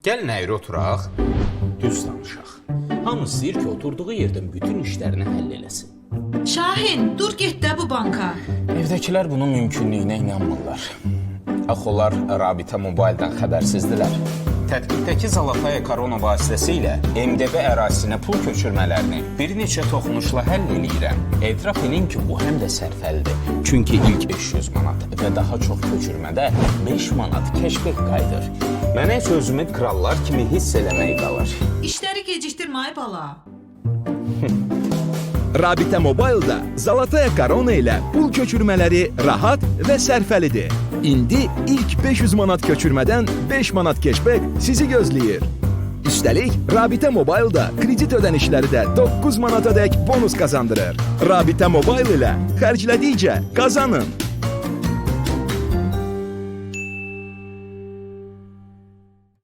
Gəlin əyri oturaq, düz danışaq. Hamı istəyir ki, oturduğu yerdən bütün işlərini həll eləsin. Şahin, dur get də bu banka. Evdəkilər bunun mümkünlüyünə inanmırlar. Axı onlar Rabitə Mobildən xəbərsizdilər. Tətbiqdəki Zalataya Korona vasitəsilə MDB ərazisinə pul köçürmələrini bir neçə toxunuşla həll eləyirəm. Etiraf edin ki, bu həm də sərfəlidir. Çünki ilk 500 manat və daha çox köçürmədə 5 manat keşbek qayıdır. Mənə heç özümü krallar kimi hiss eləmək qalır. İşləri gecikdirmə ay bala. Rabitə Mobildə Zalataya Korona ilə pul köçürmələri rahat və sərfəlidir. İndi ilk 500 manat köçürmədən 5 manat keşbek sizi gözləyir. Üstəlik, Rabitə Mobildə kredit ödənişləri də 9 manata dək bonus qazandırır. Rabitə Mobil ilə xərclədikcə qazanın.